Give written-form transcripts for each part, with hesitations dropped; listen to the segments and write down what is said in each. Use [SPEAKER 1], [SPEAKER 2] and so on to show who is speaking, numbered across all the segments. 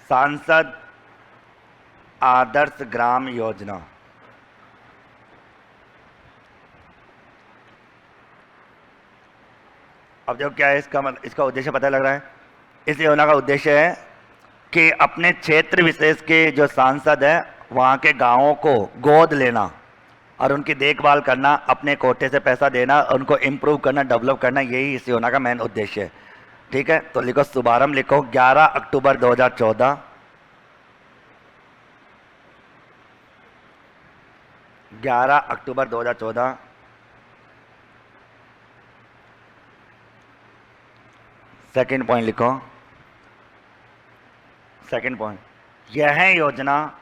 [SPEAKER 1] सांसद आदर्श ग्राम योजना। अब जो क्या है इसका उद्देश्य पता लग रहा है। इस योजना का उद्देश्य है कि अपने क्षेत्र विशेष के जो सांसद हैं वहाँ के गांवों को गोद लेना और उनकी देखभाल करना, अपने कोटे से पैसा देना, उनको इम्प्रूव करना, डेवलप करना, यही इस योजना का मेन उद्देश्य है। ठीक है, तो लिखो शुभारंभ, लिखो 11 अक्टूबर 2014। 11 अक्टूबर 2014। सेकंड पॉइंट लिखो, सेकंड पॉइंट, यह योजना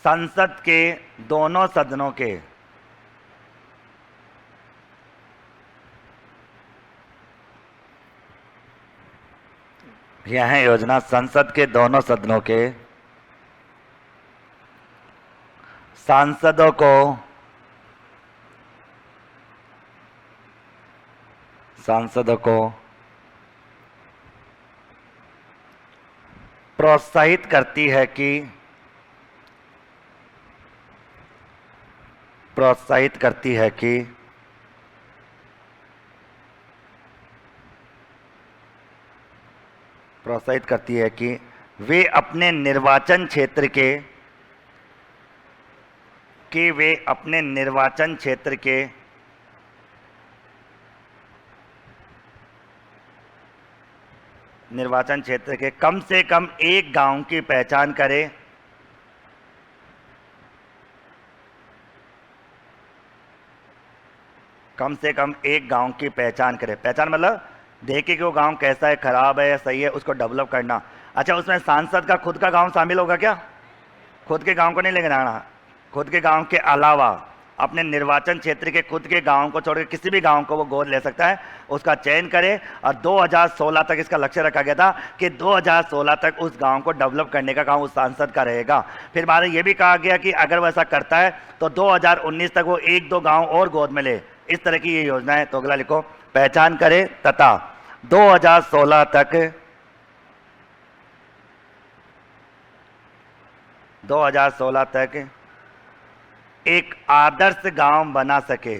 [SPEAKER 1] संसद के दोनों सदनों के संसद के दोनों सदनों के सांसदों को प्रोत्साहित करती है कि वे अपने निर्वाचन क्षेत्र के कम से कम एक गांव की पहचान करें, पहचान मतलब देखे कि वो गांव कैसा है, खराब है या सही है, उसको डेवलप करना। अच्छा, उसमें सांसद का खुद का गांव शामिल होगा क्या? खुद के गांव को नहीं लेके जाना, खुद के गांव के अलावा अपने निर्वाचन क्षेत्र के खुद के गांव को छोड़कर किसी भी गांव को वो गोद ले सकता है, उसका चयन करे। और 2016 तक इसका लक्ष्य रखा गया था कि 2016 तक उस गांव को डेवलप करने का काम उस सांसद का रहेगा। फिर बाद में ये भी कहा गया कि अगर वो ऐसा करता है तो 2019 तक वो 1-2 गांव और गोद में ले। इस तरह की ये योजना है। तो अगला लिखो, पहचान करे तथा 2016 तक एक आदर्श गांव बना सके।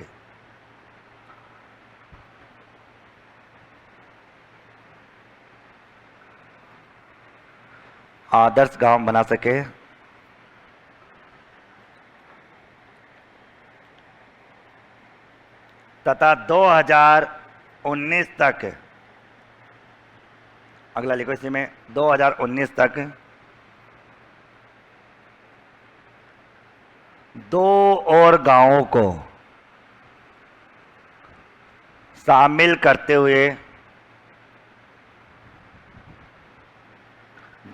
[SPEAKER 1] तथा 2019 तक, अगला लिखो इसी में, 2019 तक 2 और गांवों को शामिल करते हुए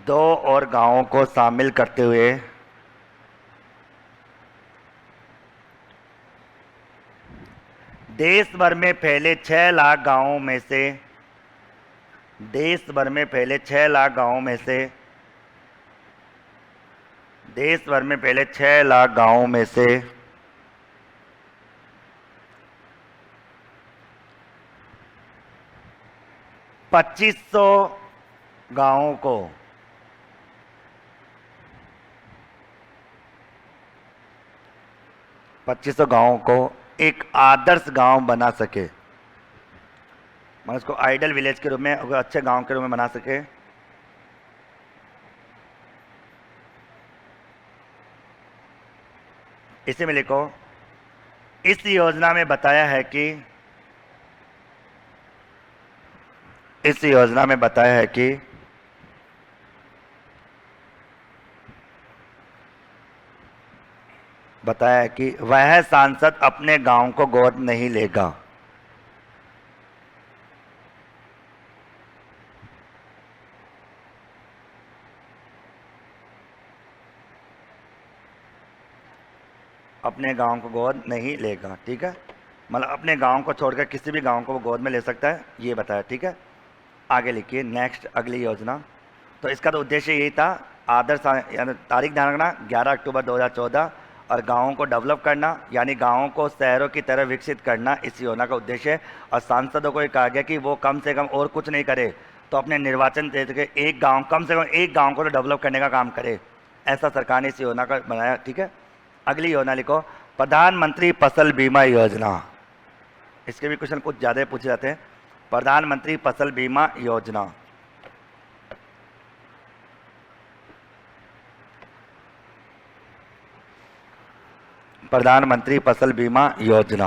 [SPEAKER 1] 2 और गांवों को शामिल करते हुए देश भर में फैले 6 लाख गांवों में से, देश भर में फैले 6 लाख गांवों में से 2500 गांवों को एक आदर्श गांव बना सके, मतलब उसको आइडल विलेज के रूप में, अच्छे गांव के रूप में बना सके। इसी में लिखो, इस योजना में बताया है कि वह सांसद अपने गांव को गोद नहीं लेगा। अपने गांव को गोद नहीं लेगा। ठीक है, मतलब अपने गांव को छोड़कर किसी भी गांव को वो गोद में ले सकता है, ये बताया। ठीक है, आगे लिखिए नेक्स्ट, अगली योजना। तो इसका तो उद्देश्य यही था, आदर्श, यानी तारीख ध्यान रखना 11 अक्टूबर 2014, और गाँवों को डेवलप करना, यानी गाँवों को शहरों की तरह विकसित करना इस योजना का उद्देश्य है। और सांसदों को ये कहा गया कि वो कम से कम और कुछ नहीं करे तो अपने निर्वाचन क्षेत्र के एक गांव, कम से कम एक गांव को तो डेवलप करने का काम करे। ऐसा सरकार ने इस योजना का बनाया। ठीक है, अगली योजना लिखो, प्रधानमंत्री फसल बीमा योजना। इसके भी क्वेश्चन कुछ ज़्यादा पूछे जाते हैं। प्रधानमंत्री फसल बीमा योजना, प्रधानमंत्री फसल बीमा योजना।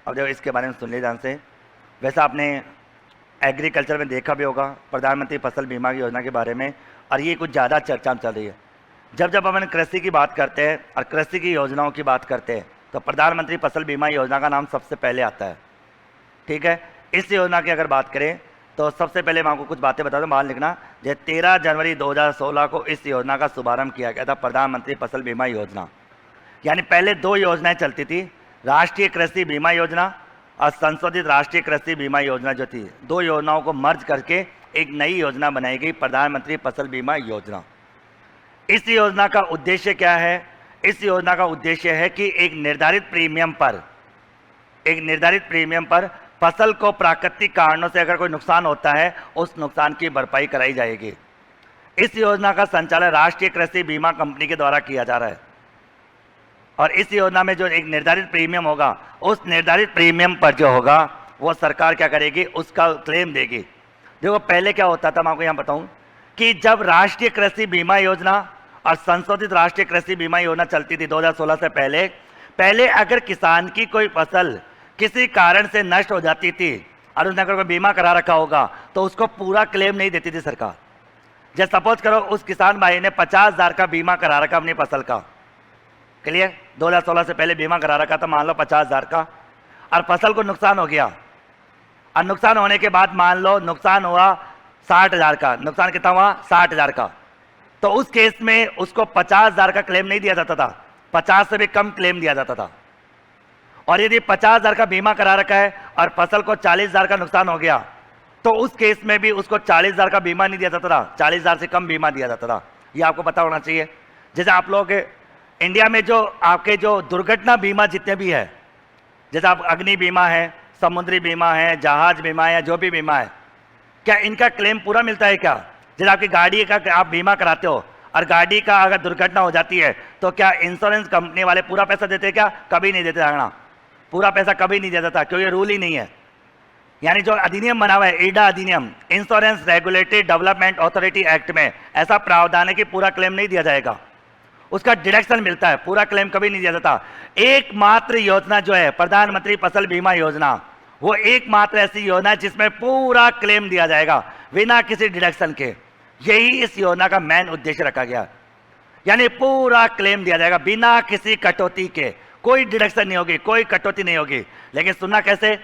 [SPEAKER 1] अब देखो इसके बारे में सुन लीजिए ध्यान से। वैसे आपने एग्रीकल्चर में देखा भी होगा प्रधानमंत्री फसल बीमा की योजना के बारे में, और ये कुछ ज़्यादा चर्चा में चल रही है। जब जब अपन कृषि की बात करते हैं और कृषि की योजनाओं की बात करते हैं तो प्रधानमंत्री फसल बीमा योजना का नाम सबसे पहले आता है। ठीक है, इस योजना की अगर बात करें तो सबसे पहले मैं आपको कुछ बातें बता दूं, बाहर लिखना। जो 13 जनवरी 2016 को इस योजना का शुभारंभ किया गया था, प्रधानमंत्री फसल बीमा योजना। यानी पहले दो योजनाएं चलती थी, राष्ट्रीय कृषि बीमा योजना और संशोधित राष्ट्रीय कृषि बीमा योजना। जो थी दो योजनाओं को मर्ज करके एक नई योजना बनाई गई, प्रधानमंत्री फसल बीमा योजना। इस योजना का उद्देश्य क्या है? इस योजना का उद्देश्य है कि एक निर्धारित प्रीमियम पर फसल को प्राकृतिक कारणों से अगर कोई नुकसान होता है उस नुकसान की भरपाई कराई जाएगी। इस योजना का संचालन राष्ट्रीय कृषि बीमा कंपनी के द्वारा किया जा रहा है। और इस योजना में जो एक निर्धारित प्रीमियम होगा, उस निर्धारित प्रीमियम पर जो होगा वो सरकार क्या करेगी, उसका क्लेम देगी। देखो पहले क्या होता था, मैं आपको यहाँ बताऊँ कि जब राष्ट्रीय कृषि बीमा योजना और संशोधित राष्ट्रीय कृषि बीमा योजना चलती थी 2016 से पहले अगर किसान की कोई फसल किसी कारण से नष्ट हो जाती थी और उसने अगर कोई बीमा करा रखा होगा तो उसको पूरा क्लेम नहीं देती थी सरकार। जैसे सपोज करो उस किसान भाई ने 50,000 का बीमा करा रखा अपनी फसल का, क्लियर, 2016 से पहले बीमा करा रखा था, मान लो 50,000 का, और फसल को नुकसान हो गया। और नुकसान होने के बाद मान लो नुकसान हुआ 60,000 का, नुकसान कितना हुआ 60,000 का, तो उस केस में उसको 50,000 का क्लेम नहीं दिया जाता था, 50 से भी कम क्लेम दिया जाता था। और यदि 50,000 का बीमा करा रखा है और फसल को 40,000 का नुकसान हो गया तो उस केस में भी उसको 40,000 का बीमा नहीं दिया जाता था, 40,000 से कम बीमा दिया जाता था। ये आपको पता होना चाहिए। जैसे आप लोग इंडिया में जो आपके जो दुर्घटना बीमा जितने भी है, जैसे आप अग्नि बीमा है, समुद्री बीमा है, जहाज बीमा है, या जो भी बीमा है, क्या इनका क्लेम पूरा मिलता है क्या? जैसे आपकी गाड़ी का आप बीमा कराते हो और गाड़ी का अगर दुर्घटना हो जाती है तो क्या इंश्योरेंस कंपनी वाले पूरा पैसा देते हैं क्या? कभी नहीं देते जाना, पूरा पैसा कभी नहीं दिया जाता, क्योंकि रूल ही नहीं है। यानी जो अधिनियम बना हुआ है, ईडा अधिनियम, insurance regulatory development authority act में ऐसा प्रावधान है कि पूरा क्लेम नहीं दिया जाएगा, उसका डिडक्शन मिलता है, पूरा क्लेम कभी नहीं दिया जाता। एकमात्र योजना जो है प्रधानमंत्री फसल बीमा योजना, वो एकमात्र ऐसी योजना है जिसमें पूरा क्लेम दिया जाएगा बिना किसी डिडक्शन के। यही इस योजना का मेन उद्देश्य रखा गया, यानी पूरा क्लेम दिया जाएगा बिना किसी कटौती के, कोई डिडक्शन नहीं होगी, कोई कटौती नहीं होगी। लेकिन सुनना कैसे,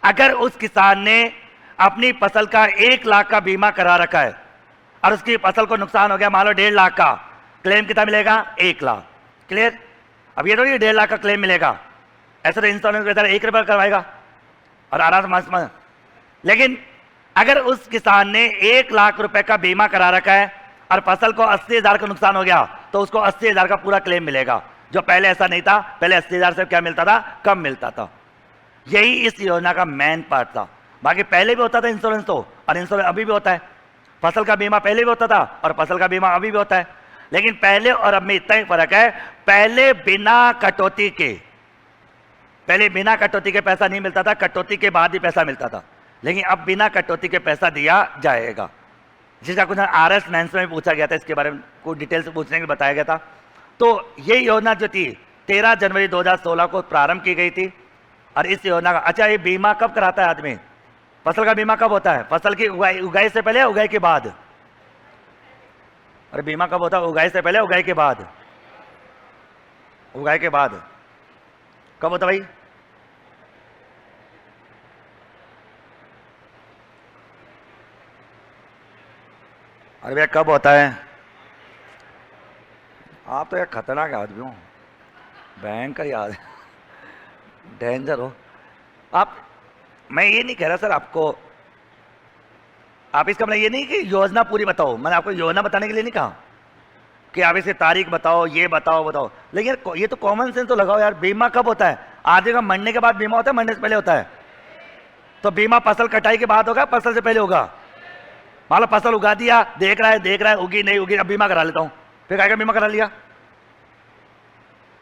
[SPEAKER 1] अगर उस किसान ने अपनी फसल का 1 लाख का बीमा करा रखा है और उसकी फसल को नुकसान हो गया मान लो 1.5 लाख का, क्लेम कितना मिलेगा? 1 लाख। क्लियर? अब ये थोड़ी 1.5 लाख का क्लेम मिलेगा, ऐसा तो इंश्योरेंस बेचारा 1 रुपये करवाएगा और आराम से। लेकिन अगर उस किसान ने 1 लाख रुपए का बीमा करा रखा है और फसल को 80,000 का नुकसान हो गया तो उसको 80,000 का पूरा क्लेम मिलेगा, जो पहले ऐसा नहीं था। पहले 80,000 से क्या मिलता था? कम मिलता था। यही इस योजना का मेन पार्ट था। बाकी पहले भी होता था इंश्योरेंस तो, और इंश्योरेंस अभी भी होता है। फसल का बीमा पहले भी होता था और फसल का बीमा अभी भी होता है, लेकिन पहले और अब में इतना ही फर्क है, पहले बिना कटौती के पैसा नहीं मिलता था, कटौती के बाद ही पैसा मिलता था। लेकिन अब बिना कटौती के पैसा दिया जाएगा। जिसका कुछ RS मेंस में पूछा गया था, इसके बारे में कुछ डिटेल से पूछने के लिए बताया गया था। तो ये योजना जो थी 13 जनवरी 2016 को प्रारंभ की गई थी। और इस योजना का, अच्छा, ये बीमा कब कराता है आदमी? फसल का बीमा कब होता है? फसल की उगाई से पहले, उगाई के बाद? अरे बीमा कब होता है? उगाई से पहले, उगाई के बाद? उगाई के बाद कब होता भाई? अरे भैया कब होता है? आप तो यार खतरनाक आदमी हो, भयंकर याद, डेंजर हो आप। मैं ये नहीं कह रहा सर आपको, आप इसका मतलब ये नहीं कि योजना पूरी बताओ, मैंने आपको योजना बताने के लिए नहीं कहा कि आप इसकी तारीख बताओ, ये बताओ बताओ, लेकिन ये तो कॉमन सेंस तो लगाओ यार। बीमा कब होता है? आदमी का मरने के बाद बीमा होता है, मरने से पहले होता है? तो बीमा फसल कटाई के बाद होगा, फसल से पहले होगा? मान लो फसल उगा दिया, देख रहा है उगी नहीं उगी, अब बीमा करा लेता हूं, फिर क्या बीमा करा लिया?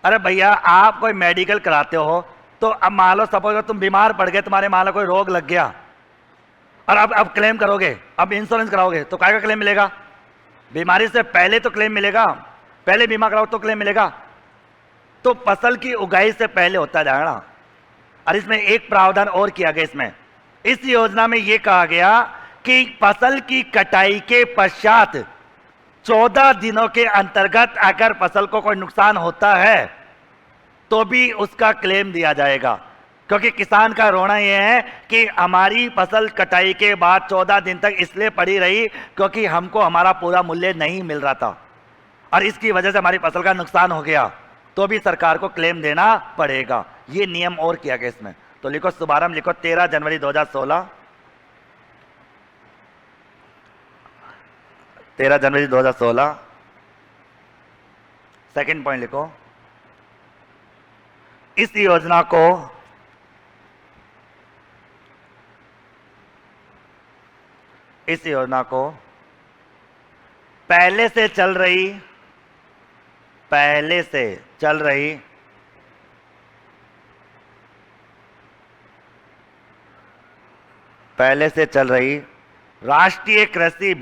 [SPEAKER 1] अरे भैया आप कोई मेडिकल कराते हो तो अब मान लो सपोज तुम बीमार पड़ गए, तुम्हारे मान लो कोई रोग लग गया और अब क्लेम करोगे, अब इंश्योरेंस कराओगे तो क्या क्लेम मिलेगा? बीमारी से पहले तो क्लेम मिलेगा, पहले बीमा कराओ तो क्लेम मिलेगा। तो फसल की उगाई से पहले होता है ना। और इसमें एक प्रावधान और किया गया, इसमें इस योजना में यह कहा गया कि फसल की कटाई के पश्चात 14 दिनों के अंतर्गत अगर फसल को कोई नुकसान होता है तो भी उसका क्लेम दिया जाएगा। क्योंकि किसान का रोना यह है कि हमारी फसल कटाई के बाद 14 दिन तक इसलिए पड़ी रही क्योंकि हमको हमारा पूरा मूल्य नहीं मिल रहा था और इसकी वजह से हमारी फसल का नुकसान हो गया, तो भी सरकार को क्लेम देना पड़ेगा। ये नियम और किया गया इसमें। तो लिखो शुभारंभ, लिखो 13 जनवरी 2016, 13 जनवरी 2016। सेकंड पॉइंट लिखो, इस योजना को पहले से चल रही राष्ट्रीय कृषि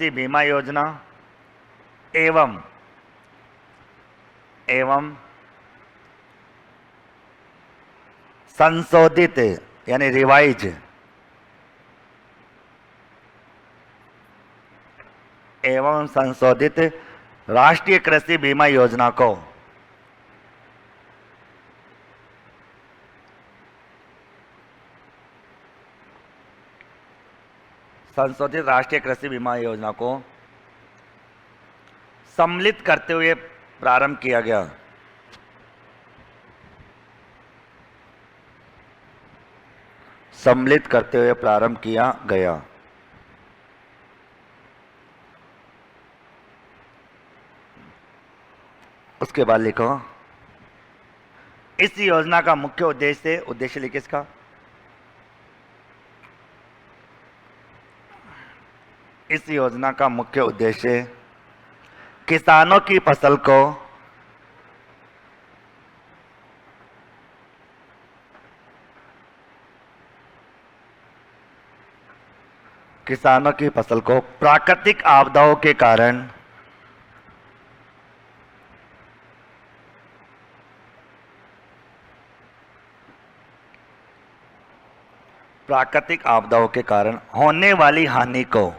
[SPEAKER 1] बीमा योजना एवं संशोधित यानी रिवाइज राष्ट्रीय कृषि बीमा योजना को संशोधित राष्ट्रीय कृषि बीमा योजना को सम्मिलित करते हुए प्रारंभ किया गया। सम्मिलित करते हुए प्रारंभ किया गया। उसके बाद लिखो, इस योजना का मुख्य उद्देश्य लिखे इसका, इस योजना का मुख्य उद्देश्य किसानों की फसल को प्राकृतिक आपदाओं के कारण होने वाली हानि को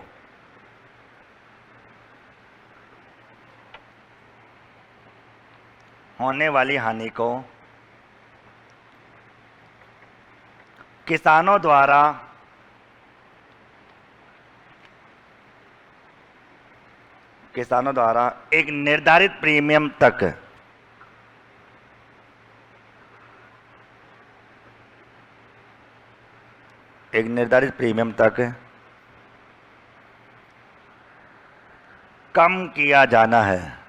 [SPEAKER 1] किसानों द्वारा एक निर्धारित प्रीमियम तक कम किया जाना है।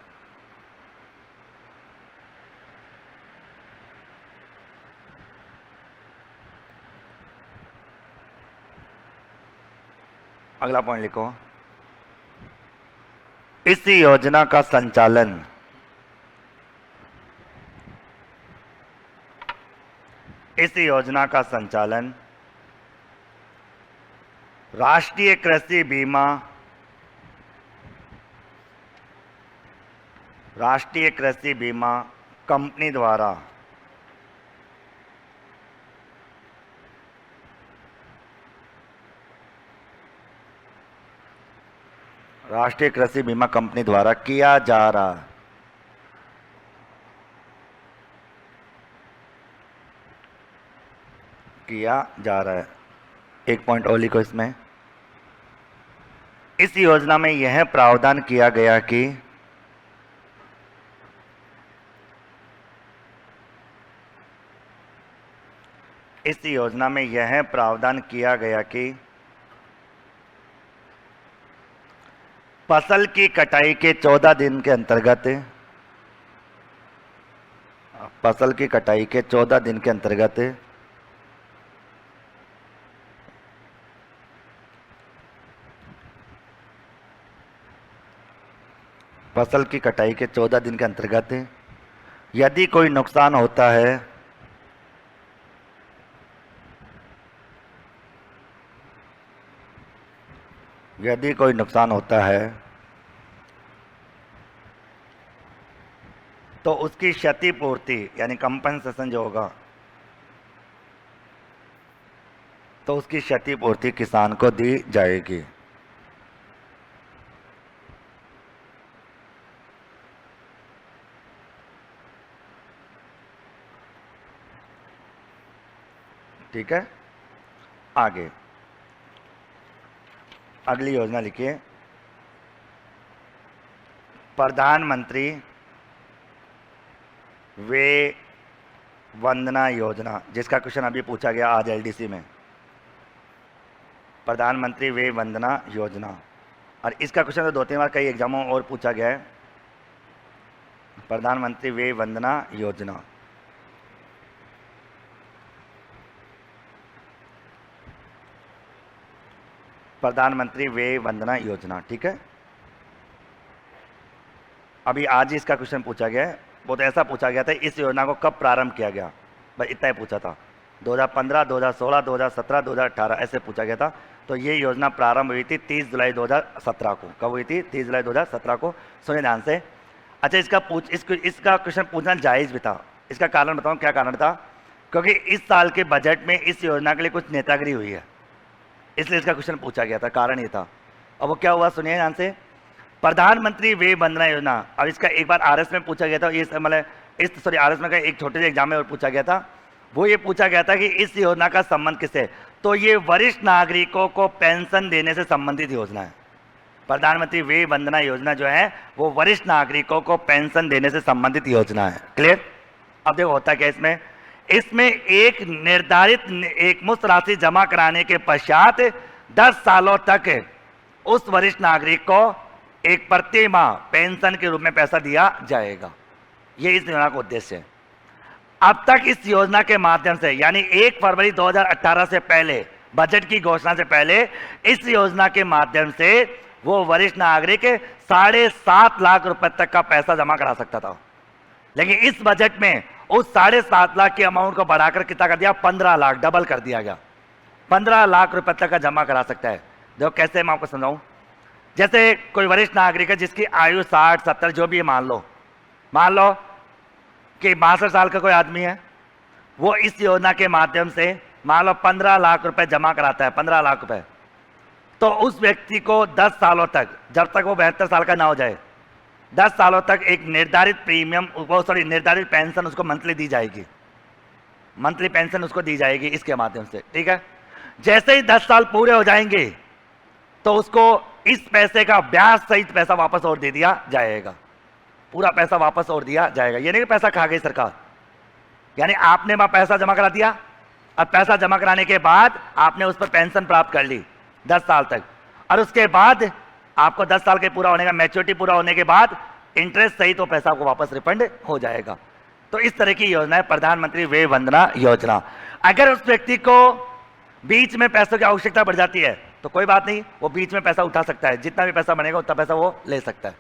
[SPEAKER 1] अगला पॉइंट लिखो, इस योजना का संचालन राष्ट्रीय कृषि बीमा कंपनी द्वारा किया जा रहा है। एक पॉइंट और लिखो इसमें, इस योजना में यह प्रावधान किया गया कि किसानों की फसल को प्राकृतिक आपदाओं के कारण होने वाली हानि को किसानों द्वारा एक निर्धारित प्रीमियम तक कम किया जाना है। इस योजना में यह प्रावधान किया गया कि किसानों की फसल को प्राकृतिक आपदाओं के कारण होने वाली हानि को किसानों द्वारा एक निर्धारित प्रीमियम तक कम किया जाना है। इस योजना में यह प्रावधान किया गया कि इस योजना में यह प्रावधान किया गया कि फसल की कटाई के 14 दिन के अंतर्गत, फसल की कटाई के 14 दिन के अंतर्गत फसल की कटाई के 14 दिन के अंतर्गत यदि कोई नुकसान होता है यदि कोई नुकसान होता है तो उसकी क्षतिपूर्ति यानी कंपनसेशन जो होगा, तो उसकी क्षतिपूर्ति किसान को दी जाएगी। ठीक है, आगे अगली योजना लिखिए, प्रधानमंत्री वे वंदना योजना, जिसका क्वेश्चन अभी पूछा गया आज एलडीसी में, प्रधानमंत्री वे वंदना योजना। और इसका क्वेश्चन तो 2-3 बार कई एग्जामों और पूछा गया है। प्रधानमंत्री वे वंदना योजना, प्रधानमंत्री वे वंदना योजना। ठीक है, अभी आज ही इसका क्वेश्चन पूछा गया है। वो तो ऐसा पूछा गया था, इस योजना को कब प्रारंभ किया गया, बस इतना ही पूछा था। 2015, 2016, 2017, 2018 ऐसे पूछा गया था। तो ये योजना प्रारंभ हुई थी 30 जुलाई 2017 को। कब हुई थी? 30 जुलाई 2017 को। सुनिए ध्यान से। अच्छा, इसका क्वेश्चन पूछना जायज़ भी था। इसका कारण बताऊँ क्या कारण था? क्योंकि इस साल के बजट में इस योजना के लिए कुछ नेतागिरी हुई है, इसलिए इसका क्वेश्चन पूछा गया था। कारण ये था। अब वो क्या हुआ, सुनिए ध्यान से। प्रधानमंत्री वे वंदना योजना, अब इसका एक बार आरएस में पूछा गया था। ये मतलब आरएस में का एक छोटे से एग्जाम में और पूछा गया था। वो ये पूछा गया था कि इस योजना का संबंध किससे? तो ये वरिष्ठ नागरिकों को पेंशन देने से संबंधित योजना है। प्रधानमंत्री वे वंदना योजना जो है वो वरिष्ठ नागरिकों को पेंशन देने से संबंधित योजना है। क्लियर? अब देखो होता क्या इसमें एक निर्धारित एकमुश्त राशि जमा कराने के पश्चात 10 सालों तक उस वरिष्ठ नागरिक को एक प्रति माह पेंशन के रूप में पैसा दिया जाएगा। ये इस योजना का उद्देश्य है। अब तक इस योजना के माध्यम से, यानी 1 फरवरी 2018 से पहले, बजट की घोषणा से पहले, इस योजना के माध्यम से वो वरिष्ठ नागरिक 7.5 लाख रुपए तक का पैसा जमा करा सकता था। लेकिन इस बजट में उस 7.5 लाख के अमाउंट को बढ़ाकर कितना कर दिया? 15 लाख, डबल कर दिया गया। 15 लाख रुपए तक का जमा करा सकता है। देखो कैसे, मैं आपको समझाऊं। जैसे कोई वरिष्ठ नागरिक है जिसकी आयु 60-70 जो भी है, मान लो कि 62 साल का कोई आदमी है, वो इस योजना के माध्यम से मान लो 15 लाख रुपए जमा कराता है, 15 लाख रुपए। तो उस व्यक्ति को 10 सालों तक, जब तक वो 72 साल का ना हो जाए, 10 सालों तक एक निर्धारित प्रीमियम, निर्धारित पेंशन उसको मंथली दी जाएगी। मंथली पेंशन उसको दी जाएगी इसके माध्यम से। ठीक है, जैसे ही 10 साल पूरे हो जाएंगे तो उसको इस पैसे का ब्याज सहित पैसा वापस और दे दिया जाएगा। पूरा पैसा वापस और दिया जाएगा। ये नहीं कि पैसा खा गई सरकार, यानी आपने वहां पैसा जमा करा दिया, अब पैसा जमा कराने के बाद आपने उस पर पेंशन प्राप्त कर ली 10 साल तक, और उसके बाद आपको 10 साल के पूरा होने का, मैच्योरिटी पूरा होने के बाद इंटरेस्ट सहित वो पैसा आपको वापस रिफंड हो जाएगा। तो इस तरह की योजना है प्रधानमंत्री वे वंदना योजना। अगर उस व्यक्ति को बीच में पैसों की आवश्यकता बढ़ जाती है तो कोई बात नहीं, वो बीच में पैसा उठा सकता है। जितना भी पैसा बनेगा उतना पैसा वो ले सकता है,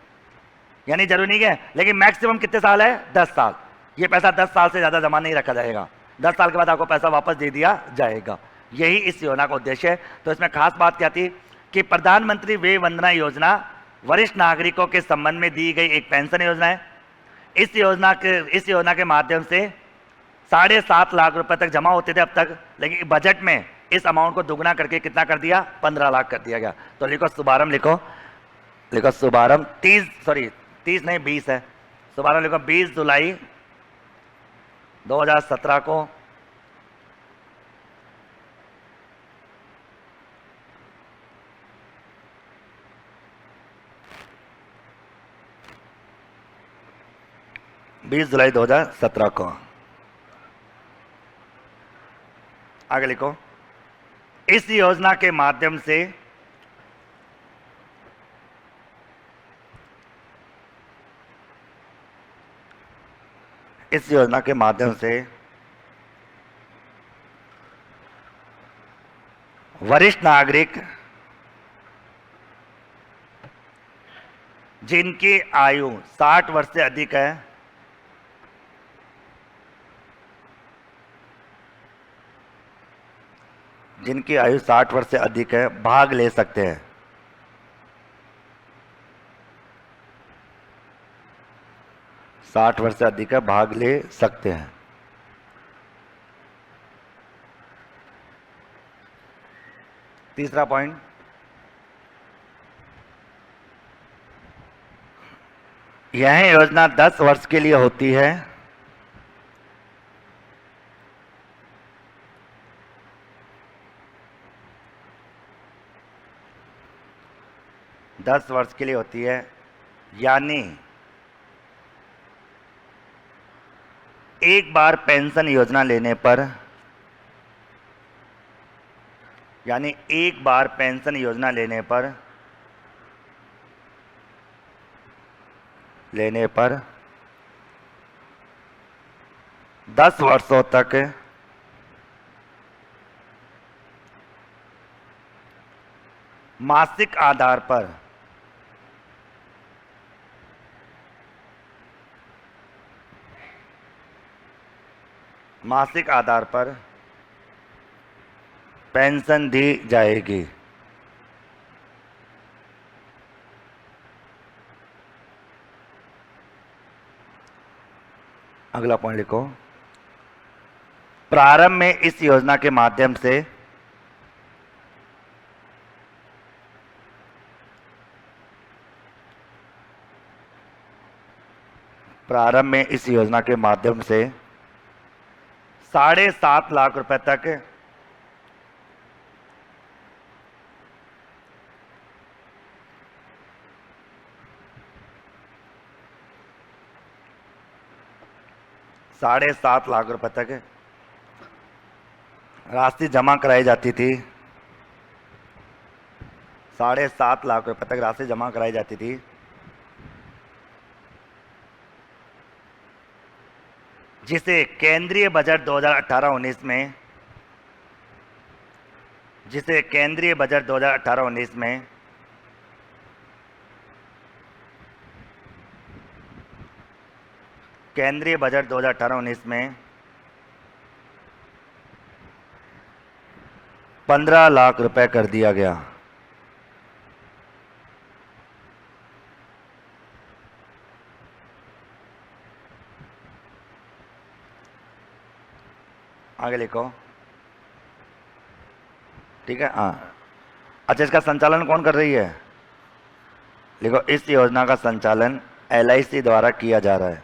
[SPEAKER 1] यानी जरूरी नहीं है। लेकिन मैक्सिमम कितने साल है? 10 साल। ये पैसा 10 साल से ज्यादा जमा नहीं रखा जाएगा। 10 साल के बाद आपको पैसा वापस दे दिया जाएगा। यही इस योजना का उद्देश्य है। तो इसमें खास बात क्या थी कि प्रधानमंत्री वे वंदना योजना वरिष्ठ नागरिकों के संबंध में दी गई एक पेंशन योजना है। इस योजना के माध्यम से 7.5 लाख रुपए तक जमा होते थे अब तक, लेकिन बजट में इस अमाउंट को दुगना करके कितना कर दिया? 15 लाख कर दिया गया। तो लिखो शुभारंभ, लिखो शुभारंभ 30 नहीं 20 है। शुभारंभ लिखो 20 जुलाई 2017 को जुलाई 2017 को। आगे लिखो। इस योजना के माध्यम से वरिष्ठ नागरिक जिनकी आयु 60 वर्ष से अधिक है भाग ले सकते हैं। भाग ले सकते हैं। तीसरा पॉइंट, यह योजना 10 वर्ष के लिए होती है। यानी एक बार पेंशन योजना लेने पर लेने पर 10 वर्षों तक मासिक आधार पर पेंशन दी जाएगी। अगला पॉइंट लिखो। प्रारंभ में इस योजना के माध्यम से प्रारंभ में इस योजना के माध्यम से 7.5 लाख रुपए तक राशि जमा कराई जाती थी। 7.5 लाख रुपए तक राशि जमा कराई जाती थी, जिसे केंद्रीय बजट 2018-19 में केंद्रीय बजट 2018-19 में 15 लाख रुपए कर दिया गया। आगे लिखो, ठीक है। हाँ, अच्छा, इसका संचालन कौन कर रही है? लिखो, इस योजना का संचालन LIC द्वारा किया जा रहा है।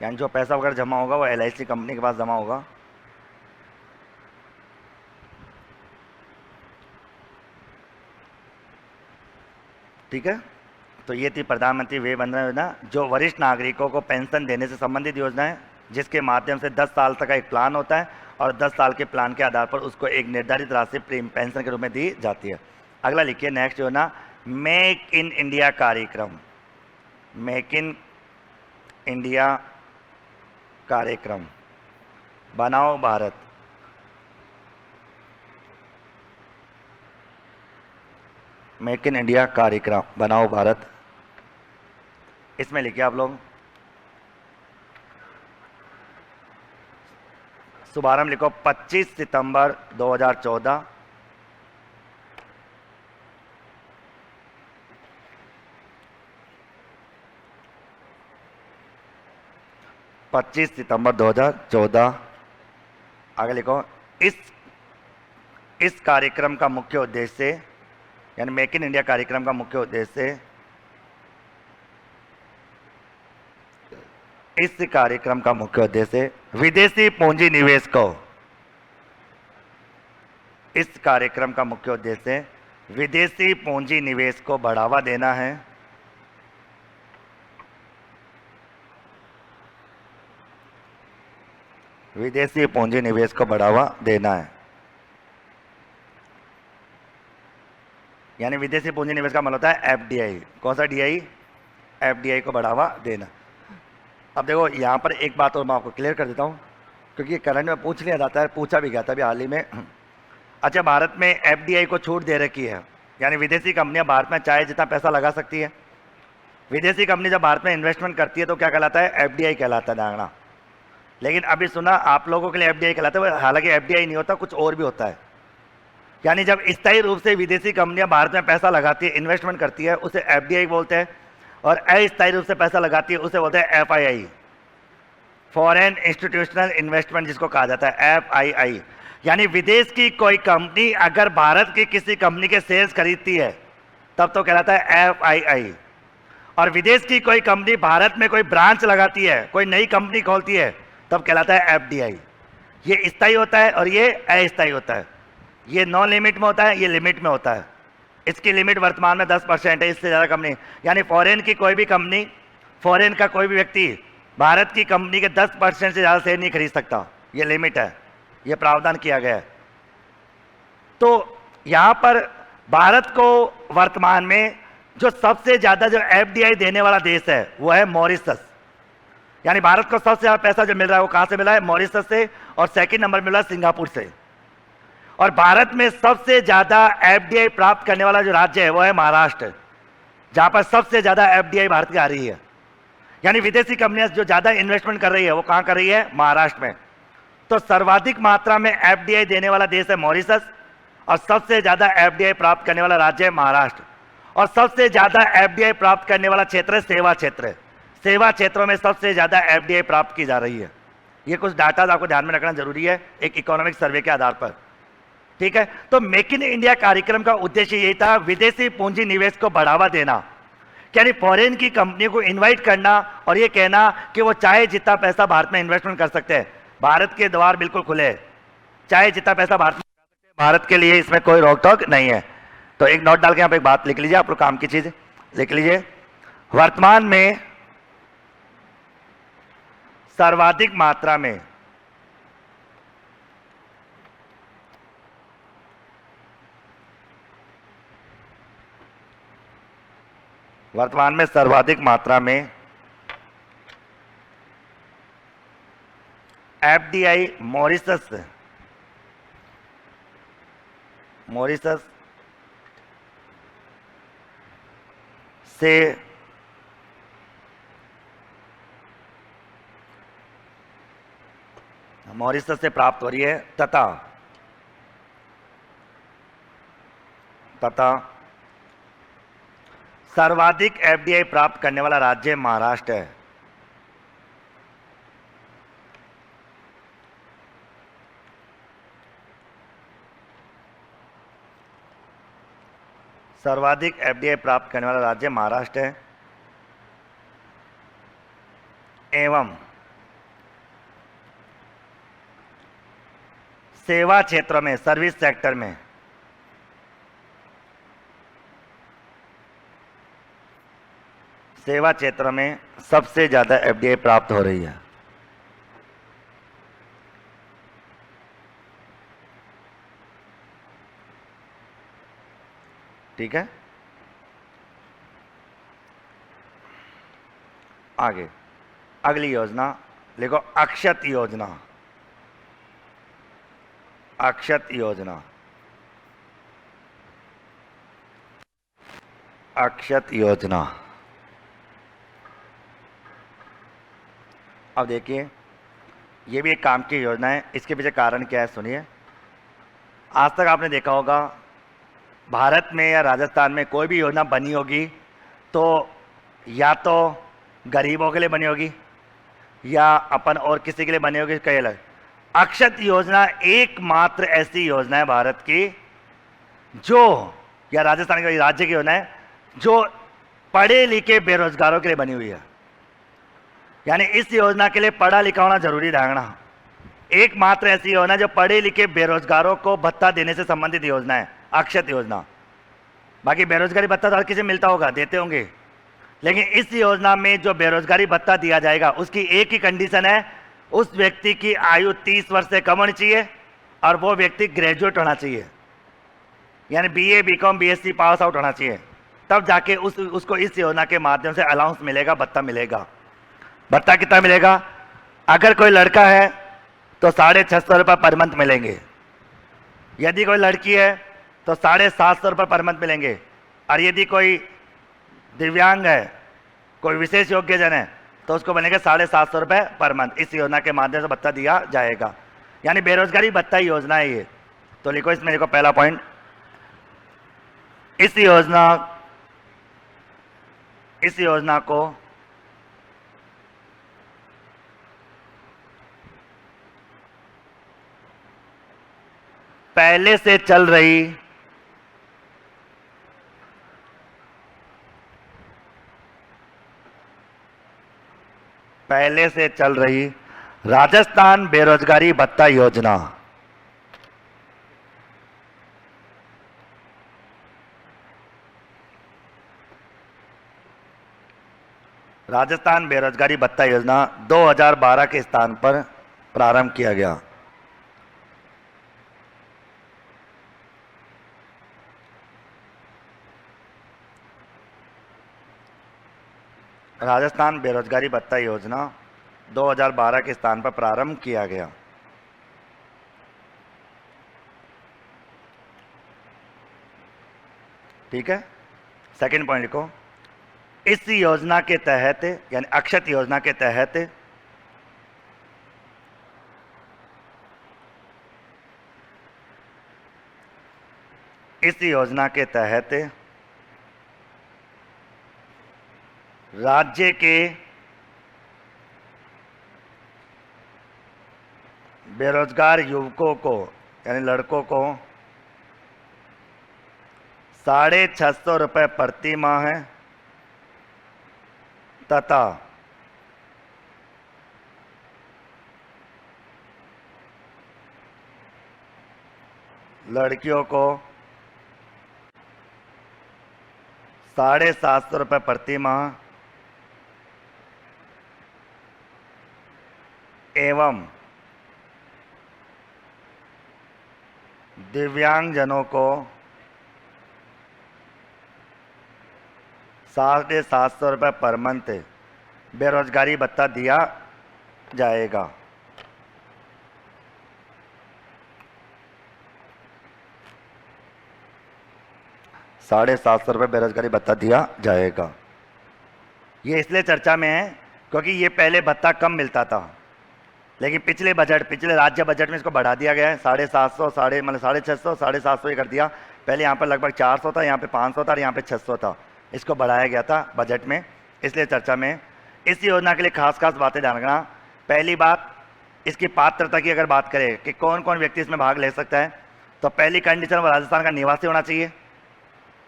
[SPEAKER 1] यानी जो पैसा वगैरह जमा होगा वो LIC कंपनी के पास जमा होगा। ठीक है, तो ये थी प्रधानमंत्री वय वंदना योजना, जो वरिष्ठ नागरिकों को पेंशन देने से संबंधित योजना है, जिसके माध्यम से 10 साल तक का एक प्लान होता है और 10 साल के प्लान के आधार पर उसको एक निर्धारित राशि पेंशन के रूप में दी जाती है। अगला लिखिए, नेक्स्ट योजना, मेक इन इंडिया कार्यक्रम। मेक इन इंडिया कार्यक्रम, बनाओ भारत। मेक इन इंडिया कार्यक्रम, बनाओ भारत। इसमें लिखिए आप लोग, शुभारंभ लिखो 25 सितंबर 2014। 25 सितंबर 2014। आगे लिखो, इस कार्यक्रम का मुख्य उद्देश्य, यानी मेक इन इंडिया कार्यक्रम का मुख्य उद्देश्य, विदेशी पूंजी निवेश को, विदेशी पूंजी निवेश को बढ़ावा देना है। विदेशी पूंजी निवेश को बढ़ावा देना है। यानी विदेशी पूंजी निवेश का मतलब होता है एफडीआई। कौन सा डीआई? एफडीआई को बढ़ावा देना। अब देखो यहाँ पर एक बात और मैं आपको क्लियर कर देता हूँ, क्योंकि करंट में पूछ लिया जाता है, पूछा भी गया था अभी हाल ही में। अच्छा, भारत में एफडीआई को छूट दे रखी है, यानी विदेशी कंपनियां भारत में चाहे जितना पैसा लगा सकती है। विदेशी कंपनी जब भारत में इन्वेस्टमेंट करती है तो क्या कहलाता है? एफडीआई कहलाता है डांगना। लेकिन अभी सुना आप लोगों के लिए एफडीआई कहलाता है, हालांकि एफडीआई नहीं होता, कुछ और भी होता है। यानी जब स्थायी रूप से विदेशी कंपनियां भारत में पैसा लगाती है, इन्वेस्टमेंट करती है, उसे एफडीआई बोलते हैं। और अस्थायी रूप से पैसा लगाती है उसे बोलते हैं एफआईआई, फॉरेन इंस्टीट्यूशनल इन्वेस्टमेंट जिसको कहा जाता है, एफआईआई। यानी विदेश की कोई कंपनी अगर भारत की किसी कंपनी के शेयर्स खरीदती है तब तो कहलाता है एफआईआई। और विदेश की कोई कंपनी भारत में कोई ब्रांच लगाती है, कोई नई कंपनी खोलती है, तब कहलाता है एफडीआई। ये स्थायी होता है और ये अस्थायी होता है। ये नॉन लिमिट में होता है, ये लिमिट में होता है। इसकी लिमिट वर्तमान में 10% है, इससे ज़्यादा कंपनी, यानी फॉरेन की कोई भी कंपनी, फॉरेन का कोई भी व्यक्ति भारत की कंपनी के 10% से ज़्यादा शेयर नहीं खरीद सकता। ये लिमिट है, ये प्रावधान किया गया है। तो यहाँ पर भारत को वर्तमान में जो सबसे ज़्यादा जो एफडीआई देने वाला देश है वो है मॉरिशस। यानी भारत को सबसे ज़्यादा पैसा जो मिल रहा है वो कहाँ से मिला है? मॉरिशस से। और सेकंड नंबर मिला सिंगापुर से। और भारत में सबसे ज़्यादा एफडीआई प्राप्त करने वाला जो राज्य है वो है महाराष्ट्र, जहाँ पर सबसे ज़्यादा एफडीआई भारत की आ रही है। यानी विदेशी कंपनियां जो ज़्यादा इन्वेस्टमेंट कर रही है वो कहाँ कर रही है? महाराष्ट्र में। तो सर्वाधिक मात्रा में एफडीआई देने वाला देश है मॉरिशस, और सबसे ज़्यादा एफडीआई प्राप्त करने वाला राज्य है महाराष्ट्र। और सबसे ज़्यादा एफडीआई प्राप्त करने वाला क्षेत्र है सेवा क्षेत्र। सेवा क्षेत्रों में सबसे ज़्यादा एफडीआई प्राप्त की जा रही है। ये कुछ डाटा आपको ध्यान में रखना जरूरी है एक इकोनॉमिक सर्वे के आधार पर, ठीक है। तो मेक इन इंडिया कार्यक्रम का उद्देश्य यही था, विदेशी पूंजी निवेश को बढ़ावा देना, यानी फॉरेन की कंपनियों को इनवाइट करना और ये कहना कि वो चाहे जितना पैसा भारत में इन्वेस्टमेंट कर सकते हैं। भारत के द्वार बिल्कुल खुले हैं, चाहे जितना पैसा भारत में कर सकते हैं, भारत के लिए इसमें कोई रोक टोक नहीं है। तो एक नोट डाल के यहाँ पे एक बात लिख लीजिए, आप लोग काम की चीज लिख लीजिए। वर्तमान में सर्वाधिक मात्रा में एफडीआई मॉरिशस से प्राप्त हो रही है, तथा सर्वाधिक एफडीआई प्राप्त करने वाला राज्य महाराष्ट्र है। सर्वाधिक एफडीआई प्राप्त करने वाला राज्य महाराष्ट्र है एवं सेवा क्षेत्रों में, सर्विस सेक्टर में सबसे ज्यादा एफडीआई प्राप्त हो रही है। ठीक है, आगे अगली योजना देखो, अक्षत योजना। अब देखिए, ये भी एक काम की योजना है। इसके पीछे कारण क्या है सुनिए। आज तक आपने देखा होगा भारत में या राजस्थान में कोई भी योजना बनी होगी तो या तो गरीबों के लिए बनी होगी या अपन और किसी के लिए बनी होगी, कई अलग। अक्षत योजना एकमात्र ऐसी योजना है भारत की जो, या राजस्थान की राज्य की योजना है जो पढ़े लिखे बेरोजगारों के लिए बनी हुई है। यानी इस योजना के लिए पढ़ा लिखा होना जरूरी रहना। एकमात्र ऐसी योजना जो पढ़े लिखे बेरोजगारों को भत्ता देने से संबंधित योजना है अक्षत योजना। बाकी बेरोजगारी भत्ता तो हर किसी मिलता होगा, देते होंगे, लेकिन इस योजना में जो बेरोजगारी भत्ता दिया जाएगा उसकी एक ही कंडीशन है, उस व्यक्ति की आयु 30 वर्ष से कम होनी चाहिए और वो व्यक्ति ग्रेजुएट होना चाहिए, यानी BA BCom BSc pass out होना चाहिए, तब जाके उसको इस योजना के माध्यम से अलाउंस मिलेगा, भत्ता मिलेगा। भत्ता कितना मिलेगा? अगर कोई लड़का है तो 650 रुपये पर मंथ मिलेंगे, यदि कोई लड़की है तो 750 रुपये पर मंथ मिलेंगे, और यदि कोई दिव्यांग है, कोई विशेष योग्यजन है, तो उसको बनेगा 750 रुपये पर मंथ। इस योजना के माध्यम से भत्ता दिया जाएगा, यानी बेरोजगारी भत्ता योजना है ये। तो लिखो इसमें, लिखो पहला पॉइंट, इस योजना को पहले से चल रही राजस्थान बेरोजगारी भत्ता योजना, राजस्थान बेरोजगारी भत्ता योजना 2012 के स्थान पर प्रारंभ किया गया। राजस्थान बेरोजगारी भत्ता योजना 2012 के स्थान पर प्रारंभ किया गया। ठीक है, सेकंड पॉइंट लिखो, इस योजना के तहत, यानी अक्षत योजना के तहत राज्य के बेरोजगार युवकों को, यानी लड़कों को 650 रुपये प्रति माह है, तथा लड़कियों को 750 रुपये प्रति माह एवं दिव्यांगजनों को 750 रुपये पर मंथ बेरोजगारी भत्ता दिया जाएगा। ₹750 बेरोजगारी भत्ता दिया जाएगा। ये इसलिए चर्चा में है क्योंकि ये पहले भत्ता कम मिलता था, लेकिन पिछले राज्य बजट में इसको बढ़ा दिया गया है। 750, मतलब 650, 750 ये कर दिया। पहले यहाँ पर लगभग 400 था, यहाँ पे 500 था और यहाँ पे 600 था। इसको बढ़ाया गया था बजट में, इसलिए चर्चा में। इस योजना के लिए खास बातें ध्यान रखना। पहली बात, इसकी पात्रता की अगर बात करें कि कौन कौन व्यक्ति इसमें भाग ले सकता है, तो पहली कंडीशन वो राजस्थान का निवासी होना चाहिए।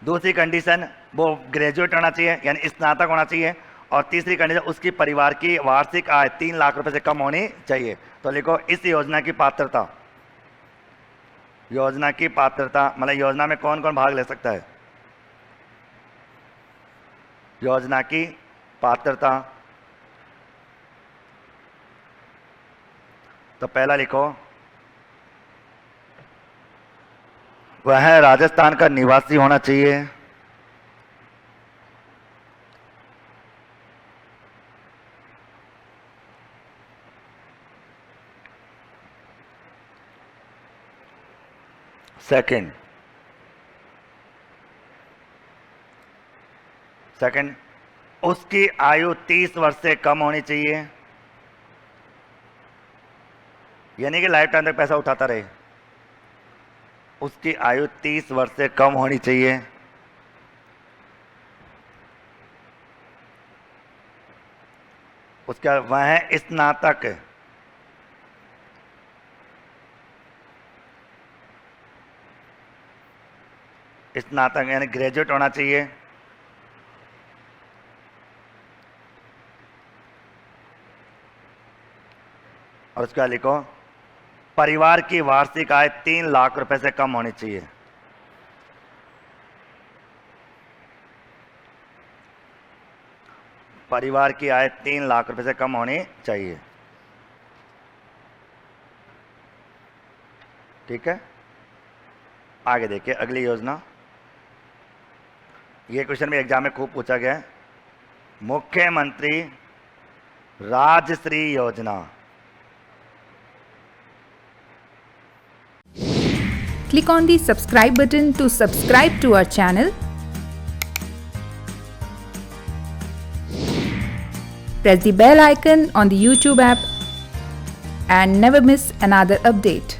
[SPEAKER 1] दूसरी कंडीशन वो ग्रेजुएट होना चाहिए, यानी स्नातक होना चाहिए। और तीसरी कंडीशन उसकी परिवार की वार्षिक आय 3 लाख रुपए से कम होनी चाहिए। तो लिखो, इस योजना की पात्रता, मतलब योजना में कौन कौन भाग ले सकता है। योजना की पात्रता, तो पहला लिखो, वह राजस्थान का निवासी होना चाहिए। सेकंड, उसकी आयु 30 वर्ष से कम होनी चाहिए, यानी कि लाइफ टाइम तक पैसा उठाता रहे। उसकी आयु 30 वर्ष से कम होनी चाहिए। उसके बाद वह स्नातक यानी ग्रेजुएट होना चाहिए। और उसका लिखो, परिवार की वार्षिक आय 3 लाख रुपए से कम होनी चाहिए। परिवार की आय 3 लाख रुपए से कम होनी चाहिए। ठीक है, आगे देखिए अगली योजना। ये क्वेश्चन भी एग्जाम में खूब पूछा गया है। मुख्यमंत्री राजश्री योजना।
[SPEAKER 2] Click on the subscribe button to subscribe to our channel. Press the bell icon on the YouTube app and never miss another update.